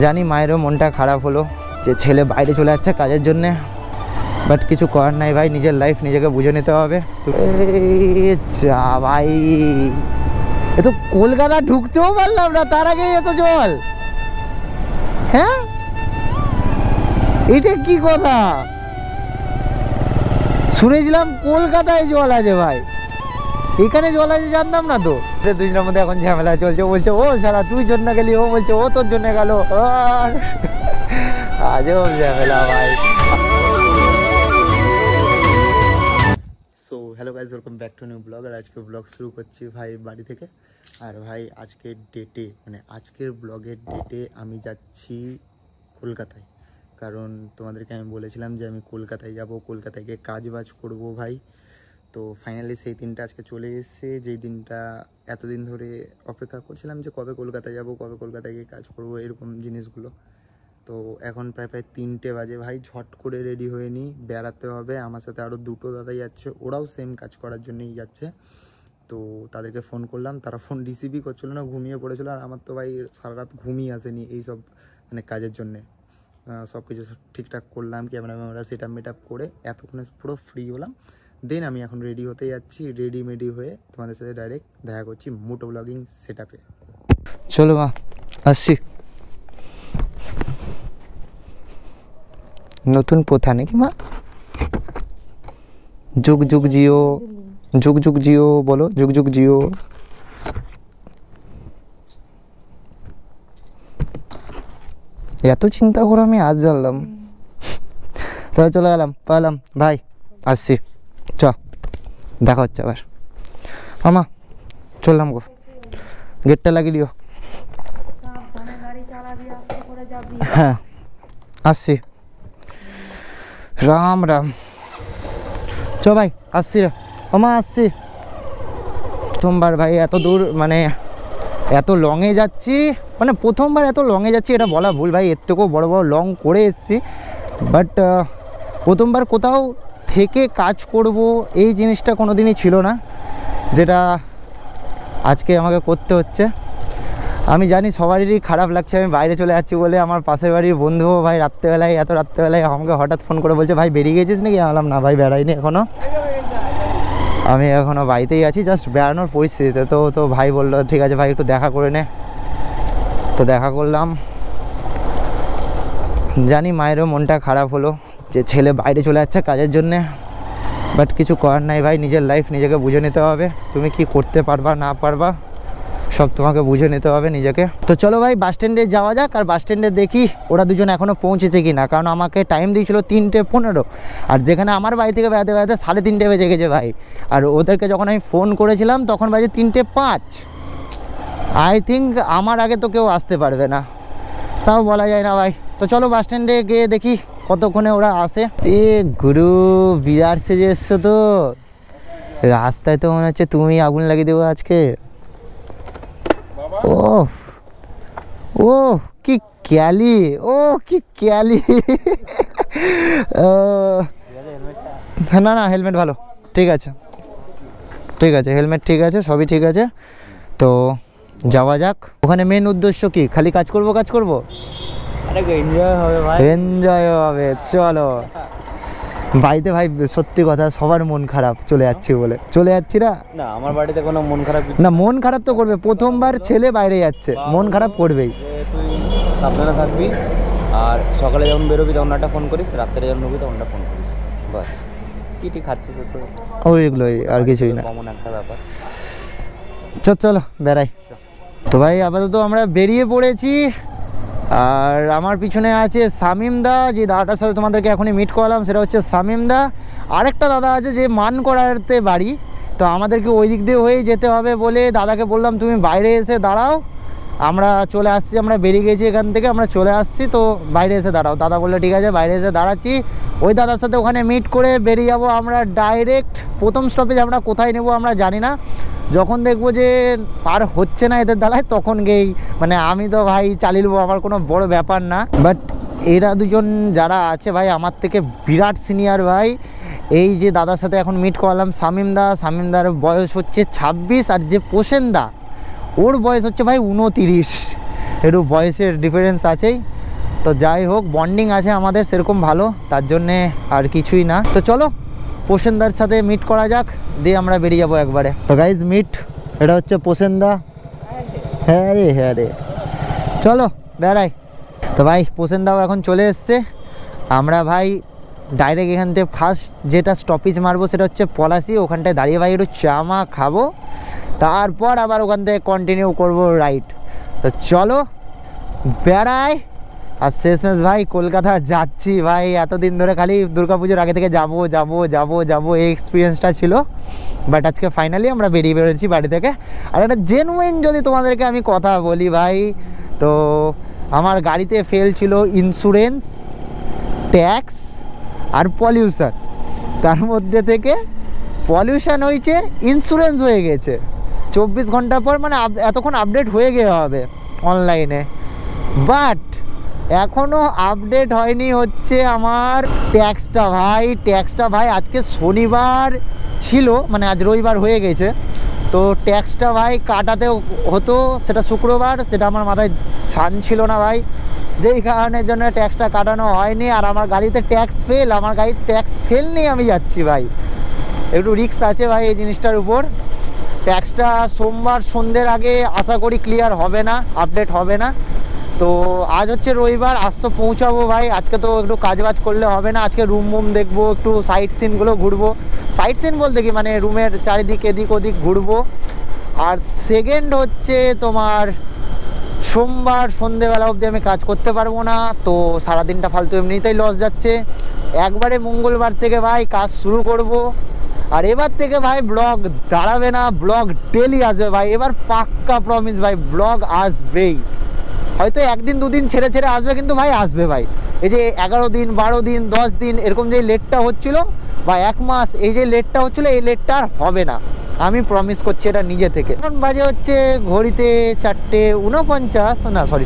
জানি মায়েরও মনটা খারাপ হলো যে ছেলে বাইরে চলে যাচ্ছে কাজের জন্যে, বাট কিছু করার নাই ভাই, নিজের লাইফ নিজেকে বুঝে নিতে হবে। যা ভাই, এ তো কলকাতা ঢুকতেও পারলাম না, তার আগে এত জল। হ্যাঁ, এটা কি কথা? শুনেছিলাম কলকাতায় জল আছে ভাই, এখানে জল আছে জানতাম না তো। দুজনের মধ্যে এখন ঝামেলা চলছে, বলছে ও সারা তুই জন্য গেলি, ও বলছে ও তোর জন্য গেল। আজও ঝামেলা ভাই। So hello guys, welcome back to new blog. আর আজকে ব্লগ শুরু করছি ভাই বাড়ি থেকে। আর ভাই আজকের ডেটে, মানে আজকের ব্লগের ডেটে আমি যাচ্ছি কলকাতায়, কারণ তোমাদেরকে আমি বলেছিলাম যে আমি কলকাতায় যাব, কলকাতায় গিয়ে কাজ বাজ করবো ভাই। তো ফাইনালি সেই দিনটা আজকে চলে এসেছে, যেই দিনটা এতদিন ধরে অপেক্ষা করছিলাম যে কবে কলকাতায় যাব, কবে কলকাতায় গিয়ে কাজ করবো, এরকম জিনিসগুলো। তো এখন প্রায় 3টে বাজে ভাই, ঝট করে রেডি হয়ে নিই, বেড়াতে হবে। আমার সাথে আরও দুটো দাদা যাচ্ছে, ওরাও সেম কাজ করার জন্যই যাচ্ছে। তো তাদেরকে ফোন করলাম, তারা ফোন রিসিভই করছিল না, ঘুমিয়ে পড়েছিল। আর আমার তো ভাই সারা রাত ঘুমিয়ে আসেনি এইসব মানে কাজের জন্যে। সব কিছু ঠিকঠাক করলাম, ক্যামেরা সেট আপ করে এতক্ষণে পুরো ফ্রি হলাম। দেন আমি এখন রেডি হতে যাচ্ছি, রেডি হয়ে তোমাদের সাথে ডাইরেক্ট দেখা করছি মোটো ব্লগিং সেট আপে। চলো মা, আসছি। নতুন প্রথা নাকি মা? যুগ যুগ জিও, যুগ যুগ জিও বলো, যুগ যুগ জিও। এত চিন্তা করে আমি আজ জানলাম। চলে গেলাম, পালাম ভাই, আসছি। চ দেখা হচ্ছে আবার। আমা চললাম গো, গেটটা লাগিয়ে দিও। হ্যাঁ আসছি, রাম রাম। চ ভাই আসছি রে, আমা আসছি। প্রথমবার ভাই এত দূর, মানে এত লংয়ে যাচ্ছি, মানে প্রথমবার এত লংয়ে যাচ্ছি এটা বলা ভুল ভাই, এর থেকেও বড় বড় লং করে এসেছি। বাট প্রথমবার কোথাও থেকে কাজ করব এই জিনিসটা কোনো দিনই ছিল না, যেটা আজকে আমাকে করতে হচ্ছে। আমি জানি সবারই খারাপ লাগছে আমি বাইরে চলে যাচ্ছি বলে। আমার পাশের বাড়ির বন্ধুও ভাই রাত্রেবেলায়, এত রাত্রেবেলায় আমাকে হঠাৎ ফোন করে বলছে ভাই বেরিয়ে গেছিস নাকি? বললাম না ভাই, বেড়াইনি এখনও, আমি এখনও বাড়িতেই আছি, জাস্ট বেড়ানোর পরিস্থিতিতে। তো ভাই বললো ঠিক আছে ভাই একটু দেখা করে নে। তো দেখা করলাম। জানি মায়েরও মনটা খারাপ হলো যে ছেলে বাইরে চলে যাচ্ছে কাজের জন্যে, বাট কিছু করার নাই ভাই, নিজের লাইফ নিজেকে বুঝে নিতে হবে। তুমি কি করতে পারবা না পারবা সব তোমাকে বুঝে নিতে হবে নিজেকে। তো চলো ভাই বাস স্ট্যান্ডে যাওয়া যাক, আর বাস স্ট্যান্ডে দেখি ওরা দুজন এখনও পৌঁছেছে কি না, কারণ আমাকে টাইম দিয়েছিল 3:15, আর যেখানে আমার বাড়ি থেকে বেড়াতে 3:30 বেজে গেছে ভাই। আর ওদেরকে যখন আমি ফোন করেছিলাম তখন বাজে 3:05। আই থিঙ্ক আমার আগে তো কেউ আসতে পারবে না, তাও বলা যায় না ভাই। তো চলো বাস স্ট্যান্ডে গিয়ে দেখি কতক্ষণে ওরা আসে। এ গুরু, বিরাট সেজে এসছো তো, রাস্তায় তো মনে হচ্ছে তুমি আগুন লাগিয়ে দেবো আজকে। ও ও কি ক্যালি, ও কি ক্যালি। না না হেলমেট ভালো, ঠিক আছে ঠিক আছে, হেলমেট ঠিক আছে, সবই ঠিক আছে। তো যাওয়া যাক। ওখানে মেন উদ্দেশ্য কি? খালি কাজ করব কাজ করব, এনজয় হবে ভাই, এনজয় হবে। চলো বাড়িতে ভাই সত্যি কথা সবার মন খারাপ, চলে যাচ্ছি বলে চলে যাচ্ছি না। না আমার বাড়িতে কোনো মন খারাপ না, মন খারাপ তো করবে, প্রথমবার ছেলে বাইরে যাচ্ছে, মন খারাপ করবেই। তুই সাবধানে থাকবি, আর সকালে যখন বেরোবি তখন একটা ফোন করিস, রাত্রে যখন ঢুকবি তখন একটা ফোন করিস, বাস। কি ঠিক খাচ্ছিস তো ওইগুলোই, আর কিছুই না, কমন একটা ব্যাপার। চলো বেড়াই। তো ভাই আপাতত আমরা বেরিয়ে পড়েছি, আর আমার পিছনে আছে শামিম দা, যে দাদাটার সাথে তোমাদেরকে এখনই মিট করালাম সেটা হচ্ছে শামিম দা। আরেকটা দাদা আছে যে মান করাতে বাড়ি, তো আমাদেরকে ওই দিক দিয়ে হয়েই যেতে হবে বলে দাদাকে বললাম তুমি বাইরে এসে দাঁড়াও, আমরা চলে আসছি, আমরা বেরিয়ে গেছি এখান থেকে, আমরা চলে আসছি, তো বাইরে এসে দাঁড়াও। দাদা বললো ঠিক আছে, বাইরে এসে দাঁড়াচ্ছি। ওই দাদার সাথে ওখানে মিট করে বেরিয়ে যাবো আমরা ডাইরেক্ট। প্রথম স্টপেজ আমরা কোথায় নেব আমরা জানি না, যখন দেখবো যে আর হচ্ছে না এদের দালায় তখন গেই, মানে আমি তো ভাই চালিয়ে নেবো, আমার কোনো বড় ব্যাপার না। বাট এরা দুজন যারা আছে ভাই আমার থেকে বিরাট সিনিয়র ভাই। এই যে দাদার সাথে এখন মিট করালাম শামিমদার বয়স হচ্ছে 26, আর যে পোষেন দা ওর বয়স হচ্ছে ভাই 29। একটু বয়সের ডিফারেন্স আছেই, তো যাই হোক বন্ডিং আছে আমাদের সেরকম ভালো, তার জন্যে আর কিছুই না। তো চলো পোষেনদার সাথে মিট করা যাক, দিয়ে আমরা বেরিয়ে যাবো একবারে। তো গাইজ মিট, এটা হচ্ছে পোষেনদা। হ্যাঁ রে হ্যাঁ রে, চলো বেড়াই। তো ভাই পোষেনদাও এখন চলে এসছে। আমরা ভাই ডাইরেক্ট এখান থেকে ফার্স্ট যেটা স্টপেজ মারবো সেটা হচ্ছে পলাশি, ওখানটায় দাঁড়িয়ে ভাই একটু চা মা খাবো, তারপর আবার ওখান থেকে কন্টিনিউ করবো রাইড। তো চলো বেড়াই। আর শেষমেশ ভাই কলকাতা যাচ্ছি ভাই, এতদিন ধরে খালি দুর্গাপুজোর আগে থেকে যাবো যাবো যাবো যাবো এই এক্সপিরিয়েন্সটা ছিল, বাট আজকে ফাইনালি আমরা বেরিয়ে বেরোচ্ছি বাড়ি থেকে। আর একটা জেনুইন যদি তোমাদেরকে আমি কথা বলি ভাই, তো আমার গাড়িতে ফেল ছিল ইন্স্যুরেন্স, ট্যাক্স আর পলিউশন। তার মধ্যে থেকে পলিউশন হয়েছে, ইন্স্যুরেন্স হয়ে গেছে 24 ঘন্টা পর, মানে এতক্ষণ আপডেট হয়ে গিয়ে হবে অনলাইনে, বাট এখনও আপডেট হয়নি হচ্ছে আমার ট্যাক্সটা ভাই। ট্যাক্সটা ভাই আজকে শনিবার ছিল, মানে আজ রবিবার হয়ে গেছে, তো ট্যাক্সটা ভাই কাটাতে হতো, সেটা শুক্রবার, সেটা আমার মাথায় ছান ছিল না ভাই, যেই কারণের জন্য ট্যাক্সটা কাটানো হয়নি। আর আমার গাড়িতে ট্যাক্স ফেল, আমার গাড়ির ট্যাক্স ফেল নিয়ে আমি যাচ্ছি ভাই, একটু রিস্ক আছে ভাই এই জিনিসটার উপর। ট্যাক্সটা সোমবার সন্ধ্যের আগে আশা করি ক্লিয়ার হবে না, আপডেট হবে না। তো আজ হচ্ছে রবিবার, আজ তো পৌঁছাবো ভাই, আজকে তো একটু কাজবাজ করলে হবে না, আজকে রুম দেখবো, একটু সাইট সিনগুলো ঘুরবো। সাইট সিন বলতে কি মানে রুমের চারিদিক এদিক ওদিক ঘুরবো। আর সেকেন্ড হচ্ছে তোমার সোমবার সন্ধেবেলা অবধি আমি কাজ করতে পারবো না, তো সারাদিনটা ফালতু এমনিতেই লস যাচ্ছে। একবারে মঙ্গলবার থেকে ভাই কাজ শুরু করব। আর এবার থেকে ভাই ব্লগ দাঁড়াবে না, ব্লগ ডেলি আসবে ভাই, এবার পাক্কা প্রমিস ভাই, ব্লগ আসবেই। হয়তো একদিন দুদিন ছেড়ে ছেড়ে আসবে, কিন্তু ভাই আসবে ভাই। এই যে 11 দিন 12 দিন 10 দিন এরকম যে লেটটা হচ্ছিল বা 1 মাস এই যে লেটটা হচ্ছিল, এই লেটটা আর হবে না, আমি প্রমিস করছি এটা নিজে থেকে। এখন বাজে হচ্ছে ঘড়িতে 4:49, না সরি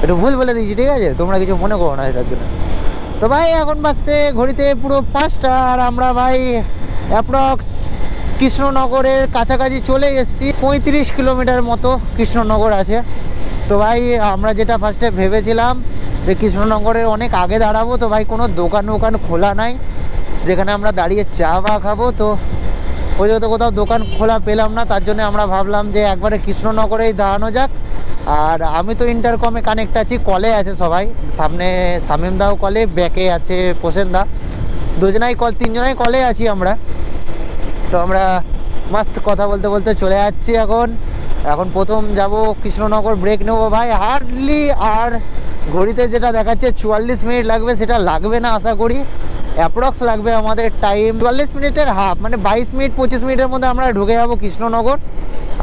একটু ভুল বলে দিয়েছি, ঠিক আছে, তোমরা কিছু মনে করো না এটার জন্য। তো ভাই এখন বাজছে ঘড়িতে পুরো 5টা, আর আমরা ভাই অ্যাপ্রক্স কৃষ্ণনগরের কাছাকাছি চলে এসেছি। 35 কিলোমিটার মতো কৃষ্ণনগর আছে। তো ভাই আমরা যেটা ফার্স্টে ভেবেছিলাম যে কৃষ্ণনগরের অনেক আগে দাঁড়াবো, তো ভাই কোনো দোকান খোলা নাই যেখানে আমরা দাঁড়িয়ে চা বা খাবো, তো ওই তো কোথাও দোকান খোলা পেলাম না, তার জন্য আমরা ভাবলাম যে একবারে কৃষ্ণনগরেই দাঁড়ানো যাক। আর আমি তো ইন্টারকমে কানেক্ট আছি, কলে আছে সবাই, সামনে শামিমদাও কলে, ব্যাকে আছে পোষেনদা, দুজনাই কল, তিনজনাই কলে আছি আমরা। তো আমরা মাস্ত কথা বলতে বলতে চলে যাচ্ছি। এখন প্রথম যাব কৃষ্ণনগর, ব্রেক নেবো ভাই, হার্ডলি আর ঘড়িতে যেটা দেখাচ্ছে 44 মিনিট লাগবে, সেটা লাগবে না আশা করি, অ্যাপ্রক্স লাগবে আমাদের টাইম 44 মিনিটের হাফ, মানে 22 মিনিট 25 মিনিটের মধ্যে আমরা ঢুকে যাবো কৃষ্ণনগর।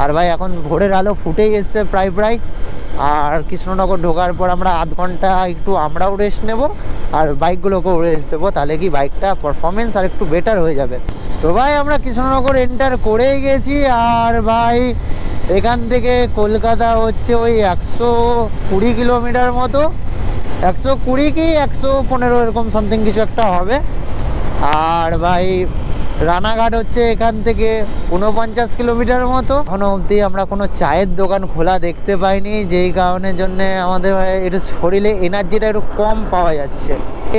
আর ভাই এখন ভোরের আলো ফুটেই এসছে প্রায়, আর কৃষ্ণনগর ঢোকার পর আমরা আধ ঘন্টা একটু আমরাও রেস্ট নেব আর বাইকগুলোকেও রেস্ট দেবো, তাহলে কি বাইকটা পারফরমেন্স আর একটু বেটার হয়ে যাবে। তো ভাই আমরা কৃষ্ণনগর এন্টার করেই গেছি। আর ভাই এখান থেকে কলকাতা হচ্ছে ওই 120 কিলোমিটার মতো, 120 কি 115 এরকম সামথিং কিছু একটা হবে। আর ভাই রানাঘাট হচ্ছে এখান থেকে 49 কিলোমিটার মতো। এখনো অবধি আমরা কোনো চায়ের দোকান খোলা দেখতে পাইনি, যেই কারণের জন্য আমাদের একটু শরীরে এনার্জিটা একটু কম পাওয়া যাচ্ছে।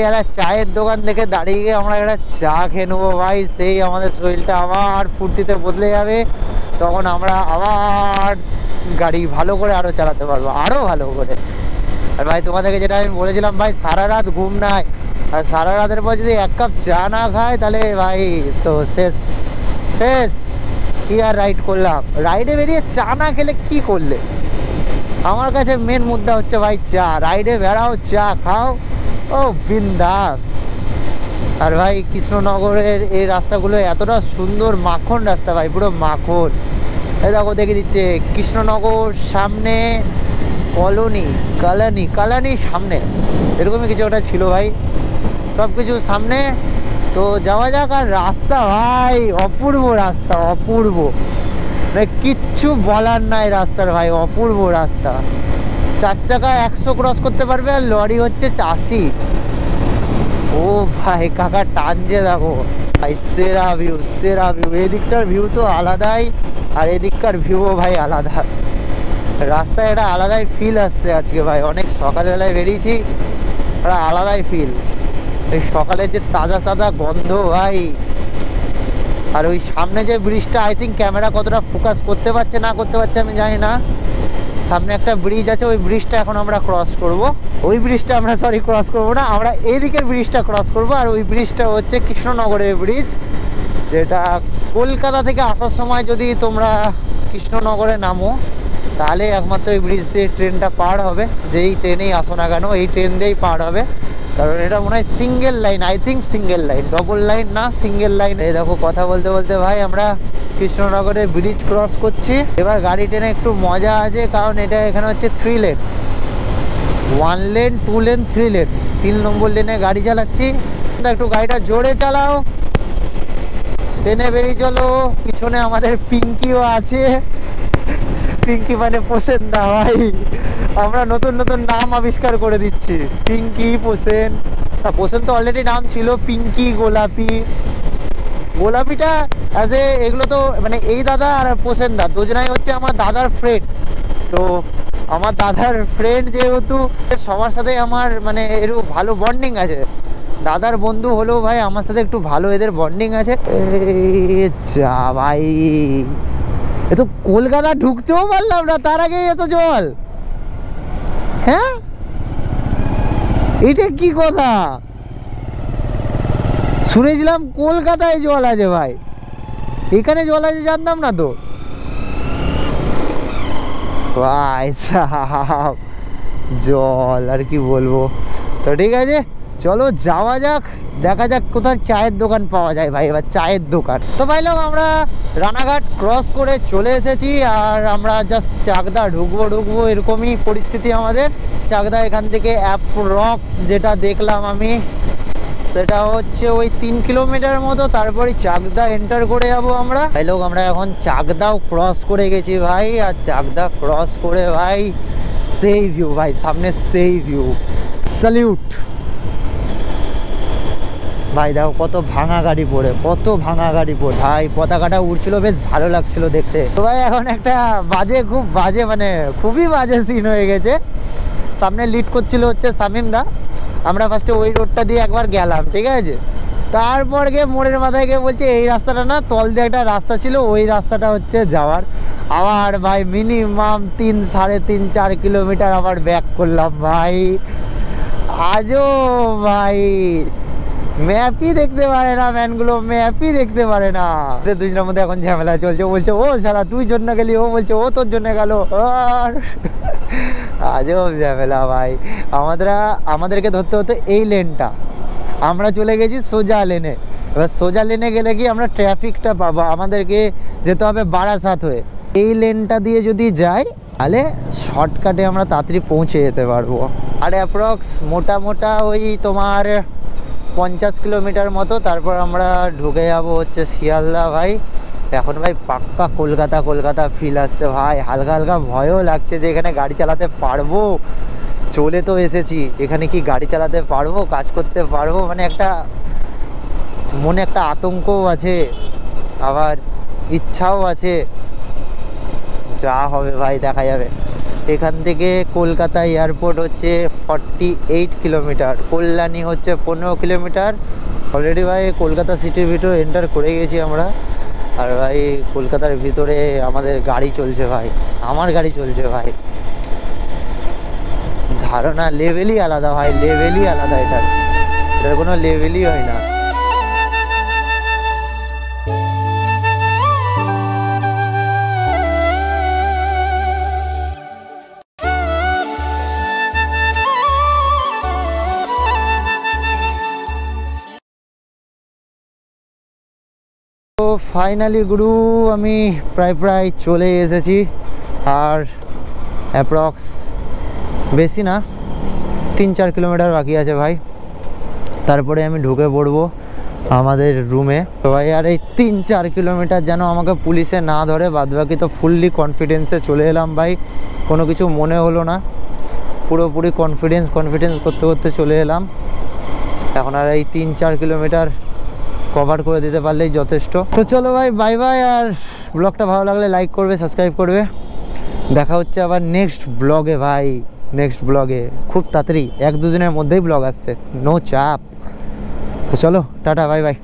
একটা চায়ের দোকান দেখে দাঁড়িয়ে গিয়ে আমরা একটা চা খেয়ে নেবো ভাই, সেই আমাদের শরীরটা আবার ফুর্তিতে বদলে যাবে, তখন আমরা আবার গাড়ি ভালো করে আরও চালাতে পারবো, আরও ভালো করে। আর ভাই তোমাদেরকে যেটা আমি বলেছিলাম ভাই, সারা রাত ঘুম নাই, আর সারা রাতের পর যদি 1 কাপ চা না খায় তাহলে ভাই তো শেষ। কি আর রাইড করলাম, রাইডে বেরিয়ে চা না খেলে কি করলে? আমার কাছে মেন মুদ্রা হচ্ছে ভাই চা, রাইডে বেড়াও চা খাও, ও বিন্দাস। আর ভাই কৃষ্ণনগরের এই রাস্তাগুলো এতটা সুন্দর, মাখন রাস্তা ভাই, পুরো মাখন। এই দেখো দেখে দিচ্ছে কৃষ্ণনগর সামনে, কালানি সামনে, এরকমই কিছু একটা ছিল ভাই, সব কিছু সামনে। তো যাওয়া যাক। আর রাস্তা ভাই অপূর্ব রাস্তা, অপূর্ব, মানে কিচ্ছু বলার নাই রাস্তার ভাই, অপূর্ব রাস্তা। 4 চাকা 100 ক্রস করতে পারবে, আর লরি হচ্ছে 80। ও ভাই কাকা টানছে দেখো ভাই, সেরা ভিউ। এদিকটার ভিউ তো আলাদাই, আর এদিককার ভিউও ভাই আলাদা। রাস্তায় একটা আলাদাই ফিল আসছে আজকে ভাই, অনেক সকালবেলায় বেরিয়েছি, একটা আলাদাই ফিল। এই সকালের যে তাজা তাজা গন্ধ ভাই, আর ওই সামনে যে ব্রিজটা, আই থিঙ্ক ক্যামেরা কতটা ফোকাস করতে পারছে না করতে পারছে আমি জানি না। সামনে একটা ব্রিজ আছে, ওই ব্রিজটা এখন আমরা ক্রস করব। ওই ব্রিজটা আমরা ক্রস করবো না, আমরা এইদিকের ব্রিজটা ক্রস করব। আর ওই ব্রিজটা হচ্ছে কৃষ্ণনগরের ব্রিজ, যেটা কলকাতা থেকে আসার সময় যদি তোমরা কৃষ্ণনগরে নামো তাহলে একমাত্র এই ব্রিজ দিয়ে ট্রেনটা পার হবে। যেই ট্রেনেই আসো না কেন এই ট্রেন দিয়েই পার হবে, কারণ এটা মনে হয় single line, I think single line, double line না, সিঙ্গেল লাইন। এই দেখো কথা বলতে বলতে ভাই আমরা কৃষ্ণনগরের ব্রিজ ক্রস করছি। এবার গাড়ি ট্রেনে একটু মজা আছে, কারণ এটা এখানে হচ্ছে 3 লেন, 1 লেন 2 লেন 3 লেন, 3 নম্বর লেনে গাড়ি চালাচ্ছি। একটু গাড়িটা জোরে চালাও, ট্রেনে বেরিয়ে চলো। পিছনে আমাদের পিঙ্কিও আছে, পিঙ্কি মানে পোসেনদা ভাই, আমরা নতুন নতুন নাম আবিষ্কার করে দিচ্ছি। পিঙ্কি, পোসেন, পোসেন তো অলরেডি নাম ছিল, পিঙ্কি, গোলাপি। গোলাপিটা অ্যাজ এ এগুলো তো মানে এই দাদা আর পোসেনদা দুজনাই হচ্ছে আমার দাদার ফ্রেন্ড। তো আমার দাদার ফ্রেন্ড যেহেতু, সবার সাথে আমার মানে এর ভালো বন্ডিং আছে। দাদার বন্ধু হলেও ভাই আমার সাথে একটু ভালো এদের বন্ডিং আছে। যা ভাই, এ তো কলকাতা ঢুকতেও পারলাম না, তার আগে এত জল। হ্যাঁ, এটা কি কথা? শুনেছিলাম কলকাতায় জল আছে ভাই, এখানে জল আছে জানতাম না তো ভাই সাহাব। জল আর কি বলবো। তো ঠিক আছে, চলো যাওয়া যাক, দেখা যাক কোথায় চায়ের দোকান পাওয়া যায় ভাই। এবার চায়ের দোকান তো ভাই লোক আমরা রানাঘাট ক্রস করে চলে এসেছি, আর আমরা জাস্ট চাকদা ঢুকবো এরকমই পরিস্থিতি আমাদের। চাকদা এখান থেকে অ্যাপ্রক্স যেটা দেখলাম আমি, সেটা হচ্ছে ওই 3 কিলোমিটার মতো, তারপরে চাকদা এন্টার করে যাবো আমরা। ভাই লোক আমরা এখন চাকদাও ক্রস করে গেছি ভাই, আর চাকদা ক্রস করে ভাই সেই ভিউ ভাই, সামনে সেই ভিউ, স্যালিউট ভাই। দেখো কত ভাঙা গাড়ি পড়ে, কত ভাঙা গাড়ি পড়ে ভাই, পতাকাটা উড়ছিল, বেশ ভালো লাগছিল দেখতে। তো ভাই এখন একটা বাজে, খুব বাজে, মানে খুবই বাজে সিন হয়ে গেছে। সামনে লিড করছিল হচ্ছে শামিম দা, আমরা ফার্স্টে ওই রোডটা দিয়ে একবার গেলাম, ঠিক আছে। তারপর গিয়ে মোড়ের মাথায় গিয়ে বলছে এই রাস্তাটা না, তল দিয়ে একটা রাস্তা ছিল, ওই রাস্তাটা হচ্ছে যাওয়ার। আবার ভাই মিনিমাম 3, 3.5, 4 কিলোমিটার আবার ব্যাক করলাম ভাই। আজও ভাই ম্যাপই দেখতে পারে না, ম্যানগুলো ম্যাপই দেখতে পারে না। দুজনের মধ্যে এখন ঝামেলা চলছে, বলছে ও শালা তুই জন্য গেলি, ও বলছে ও তোর জন্য গেল। আর আজও ঝামেলা ভাই। আমাদেরকে ধরতে হতো এই লেনটা, আমরা চলে গেছি সোজা লেনে। এবার সোজা লেনে গেলে কি আমরা ট্রাফিকটা পাবো, আমাদেরকে যেতে হবে বারাসাত হয়ে। এই লেনটা দিয়ে যদি যাই তাহলে শর্টকাটে আমরা তাড়াতাড়ি পৌঁছে যেতে পারবো। আর অ্যাপ্রক্স মোটা ওই তোমার 50 কিলোমিটার মতো, তারপর আমরা ঢুকে যাবো হচ্ছে শিয়ালদা ভাই। এখন ভাই পাক্কা কলকাতা ফিল আসছে ভাই, হালকা হালকা ভয়ও লাগছে যে এখানে গাড়ি চালাতে পারবো। চলে তো এসেছি, এখানে কি গাড়ি চালাতে পারবো, কাজ করতে পারবো, মানে একটা মনে একটা আতঙ্কও আছে, আবার ইচ্ছাও আছে। যা হবে ভাই দেখা যাবে। এখান থেকে কলকাতা এয়ারপোর্ট হচ্ছে 48 কিলোমিটার, কল্যাণী হচ্ছে 15 কিলোমিটার। অলরেডি ভাই কলকাতা সিটির ভিতরে এন্টার করে গেছি আমরা। আর ভাই কলকাতার ভিতরে আমাদের গাড়ি চলছে ভাই, আমার গাড়ি চলছে ভাই। ধারণা লেভেলই আলাদা ভাই, লেভেলই আলাদা, এটার কোনো লেভেলই হয় না। তো ফাইনালি গুরু আমি প্রায় চলে এসেছি, আর অ্যাপ্রক্স বেশি না 3-4 কিলোমিটার বাকি আছে ভাই, তারপরে আমি ঢুকে পড়বো আমাদের রুমে। তো ভাই আর এই 3-4 কিলোমিটার যেন আমাকে পুলিশে না ধরে, বাদবাকি তো ফুললি কনফিডেন্সে চলে এলাম ভাই, কোনো কিছু মনে হলো না, পুরোপুরি কনফিডেন্স করতে করতে চলে এলাম। এখন আর এই 3-4 কিলোমিটার কভার করে দিতে পারলেই যথেষ্ট। তো চলো ভাই বাই বাই, আর ব্লগটা ভালো লাগলে লাইক করবে, সাবস্ক্রাইব করবে, দেখা হচ্ছে আবার নেক্সট ব্লগে ভাই, নেক্সট ব্লগে খুব তাড়াতাড়ি 1-2 দিনের মধ্যেই ব্লগ আসছে, নো চাপ। তো চলো টাটা, বাই বাই।